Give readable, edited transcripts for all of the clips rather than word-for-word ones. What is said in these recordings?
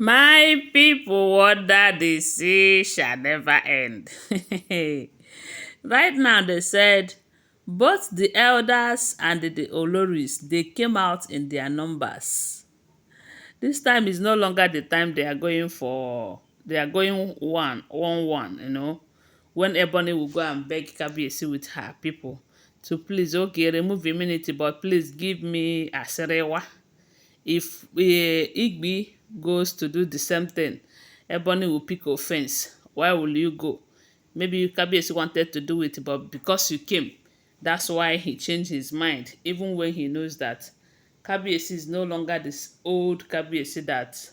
My people, wonder they say shall never end. Right now, they said both the elders and the Oloris, they came out in their numbers. This time is no longer the time they are going for, they are going one, when Ebony will go and beg Kabiyesi with her people to please, okay, remove immunity, but please give me a serewa. If Igbi goes to do the same thing, Ebony will pick offense. Why will you go? Maybe Kabiyesi wanted to do it, but because you came, that's why he changed his mind, even when he knows that Kabiyesi is no longer this old Kabiyesi that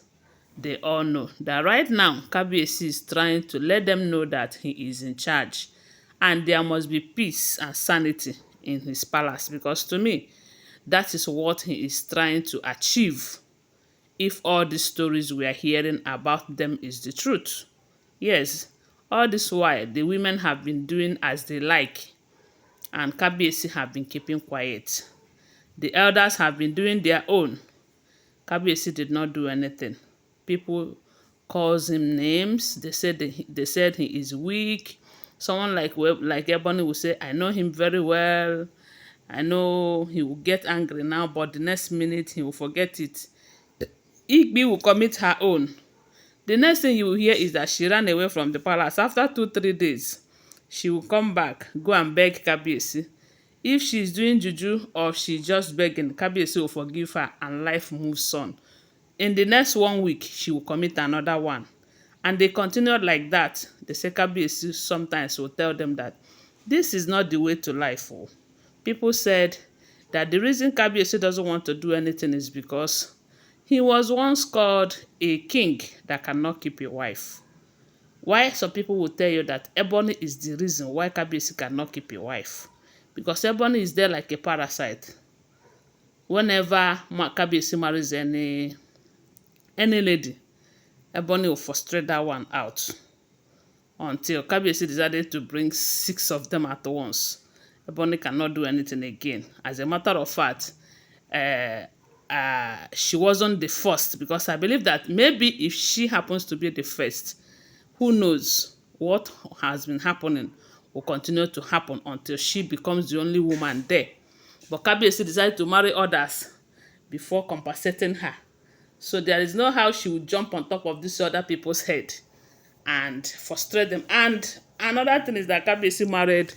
they all know. That right now, Kabiyesi is trying to let them know that he is in charge. And there must be peace and sanity in his palace. Because to me, that is what he is trying to achieve if all these stories we are hearing about them is the truth. Yes, all this while the women have been doing as they like and Kabiyesi have been keeping quiet. The elders have been doing their own. Kabiyesi did not do anything. People calls him names. They said he is weak. Someone like Ebony will say, I know him very well. I know he will get angry now, but the next minute he will forget it. Igbi will commit her own. The next thing you will hear is that she ran away from the palace. After 2-3 days, she will come back, go and beg Kabiyesi. If she's doing juju or she's just begging, Kabiyesi will forgive her and life moves on. In the next 1 week, she will commit another one. And they continued like that. The Kabiyesi sometimes will tell them that this is not the way to life. Oh. People said that the reason Kabiyesi doesn't want to do anything is because he was once called a king that cannot keep a wife. Why some people will tell you that Ebony is the reason why Kabiyesi cannot keep a wife. Because Ebony is there like a parasite. Whenever Kabiyesi marries any lady, Ebony will frustrate that one out. Until Kabiyesi decided to bring 6 of them at once. Ebony cannot do anything again. As a matter of fact, she wasn't the first, because I believe that maybe if she happens to be the first, who knows what has been happening will continue to happen until she becomes the only woman there. But Kabiyesi decided to marry others before compensating her. So there is no how she would jump on top of these other people's head and frustrate them. And another thing is that Kabiyesi married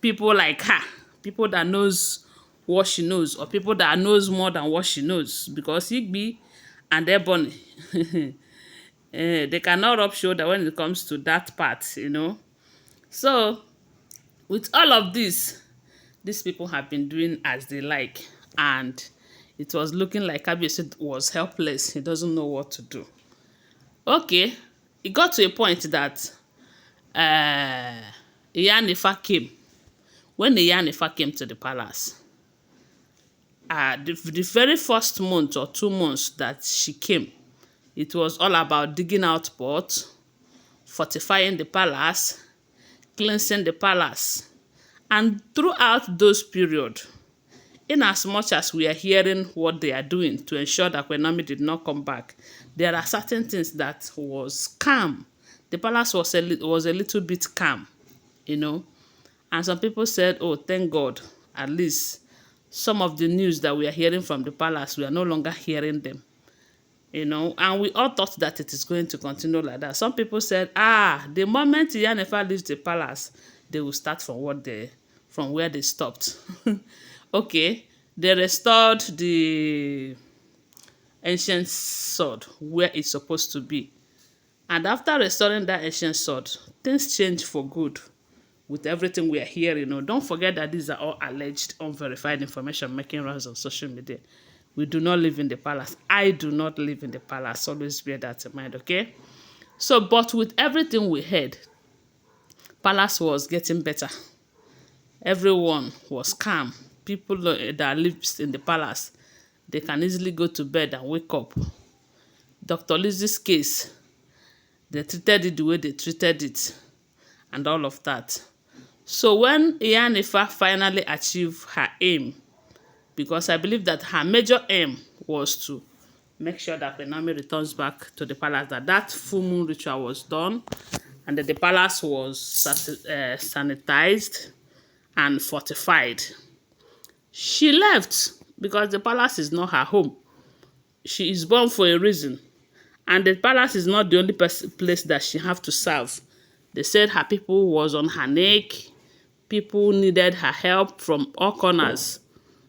people like her, people that knows what she knows, or people that knows more than what she knows. Because Igbi and Ebony, they cannot rub shoulder when it comes to that part. So with all of this, these people have been doing as they like, and it was looking like Kabiyesi was helpless. He doesn't know what to do. Okay, it got to a point that Iyanifa came. When Iyanifa came to the palace, the very first month or 2 months that she came, it was all about digging out pots, fortifying the palace, cleansing the palace. And throughout those periods, in as much as we are hearing what they are doing to ensure that Kwenami did not come back, there are certain things that was calm. The palace was a little bit calm. And some people said, oh, thank God, at least some of the news that we are hearing from the palace, we are no longer hearing them. And we all thought that it is going to continue like that. Some people said, the moment Iyanifa leaves the palace, they will start from where they stopped. Okay, they restored the ancient sword where it's supposed to be. And after restoring that ancient sword, things changed for good with everything we are hearing. Don't forget that these are all alleged, unverified information making rounds on social media. We do not live in the palace. I do not live in the palace. Always bear that in mind, okay? So, but with everything we heard, palace was getting better. Everyone was calm. People that live in the palace, they can easily go to bed and wake up. Dr. Lizzie's case, they treated it the way they treated it, and all of that. So when Iyanifa finally achieved her aim, because I believe that her major aim was to make sure that Queen Naomi returns back to the palace, that full moon ritual was done, and that the palace was sanitized and fortified. She left because the palace is not her home. She is born for a reason, and the palace is not the only place that she have to serve. They said her people was on her neck. People needed her help from all corners,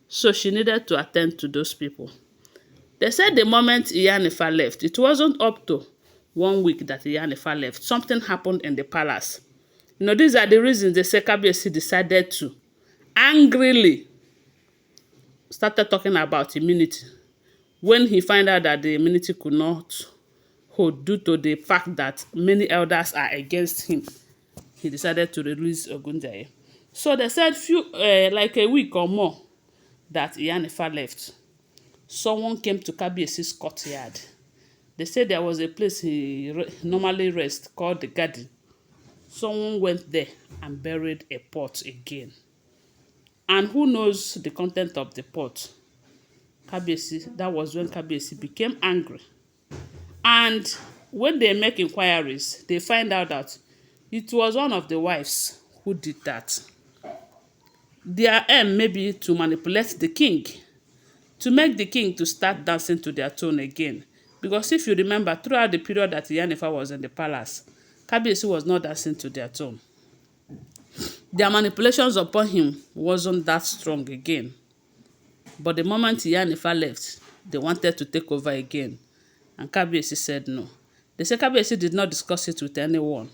so she needed to attend to those people. They said the moment Iyanifa left, it wasn't up to 1 week that Iyanifa left. Something happened in the palace. These are the reasons they say Kabiyesi decided to angrily started talking about immunity. When he found out that the immunity could not hold due to the fact that many elders are against him, he decided to release Ogunjaye. So they said like a week or more that Iyanifa left, someone came to Kabiyesi's courtyard. They said there was a place he normally rests called the garden. Someone went there and buried a pot again. And who knows the content of the pot? Kabiyesi, that was when Kabiyesi became angry. And when they make inquiries, they find out that it was one of the wives who did that. Their aim may be to manipulate the king, to make the king to start dancing to their tune again. Because if you remember, throughout the period that Iyanifa was in the palace, Kabiyesi was not dancing to their tune. Their manipulations upon him wasn't that strong again. But the moment Iyanifa left, they wanted to take over again. And Kabiyesi said no. They said Kabiyesi did not discuss it with anyone.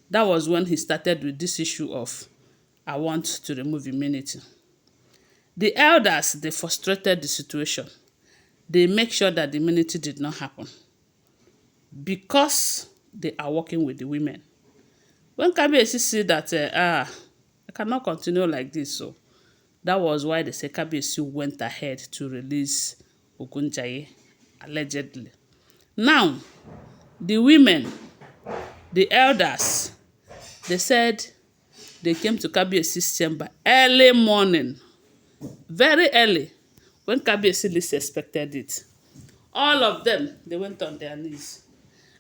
That was when he started with this issue of, I want to remove immunity. The elders, they frustrated the situation. They make sure that the immunity did not happen because they are working with the women. When Kabiyesi see that, I cannot continue like this, so that was why they say Kabiyesi went ahead to release Ogunjaye, allegedly. Now, the women, the elders, they said they came to Kabiyesi's chamber early morning, very early, when Kabiyesi least expected it. All of them, they went on their knees.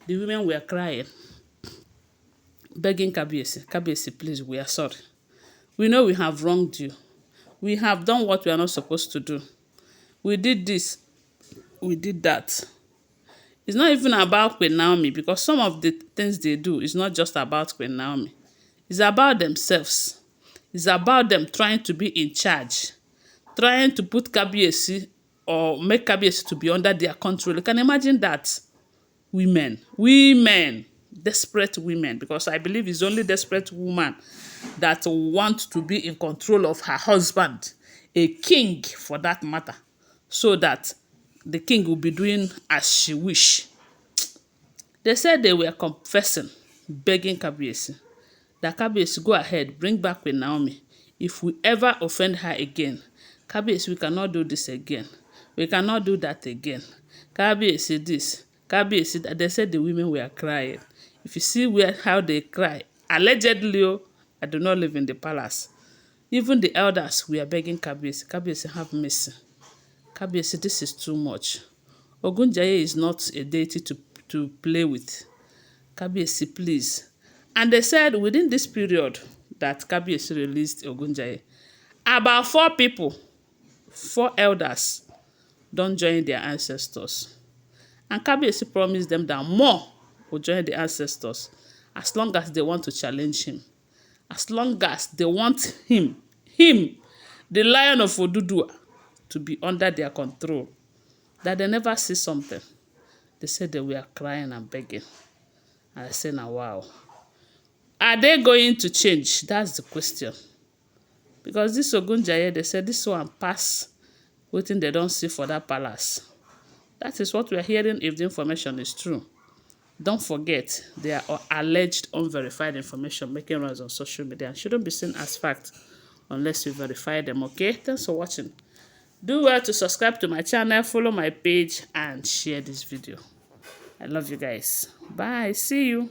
The women were crying, begging Kabiyesi, Kabiyesi, please, we are sorry. We know we have wronged you. We have done what we are not supposed to do. We did this, we did that. It's not even about Queen Naomi, because some of the things they do is not just about Queen Naomi. It's about themselves. It's about them trying to be in charge, trying to put Kabiyesi or make Kabiyesi to be under their control. You can imagine that. Women, desperate women, because I believe it's only desperate woman that want to be in control of her husband, a king for that matter, so that the king will be doing as she wish. They said they were confessing, begging Kabiyesi, that Kabiyesi, go ahead, bring back Queen Naomi. If we ever offend her again, Kabiyesi, we cannot do this again. We cannot do that again. Kabiyesi this, Kabiyesi that. They said the women were crying. If you see how they cry, allegedly, I do not live in the palace. Even the elders were begging Kabiyesi, Kabiyesi, have mercy. Kabiyesi, this is too much. Ogunjaye is not a deity to play with. Kabiyesi, please. And they said within this period that Kabiyesi released Ogunjaye, about 4 people, 4 elders, don't join their ancestors. And Kabiyesi promised them that more will join the ancestors as long as they want to challenge him. As long as they want him, the Lion of Oduduwa, to be under their control. That they never see something. They said they were crying and begging. And I said, now, wow. Are they going to change? That's the question. Because this Ogunjaye, they said this one pass waiting they don't see for that palace. That is what we are hearing if the information is true. Don't forget, they are alleged unverified information making rounds on social media and shouldn't be seen as fact unless you verify them, okay? Thanks for watching. Do well to subscribe to my channel, follow my page, and share this video. I love you guys. Bye. See you.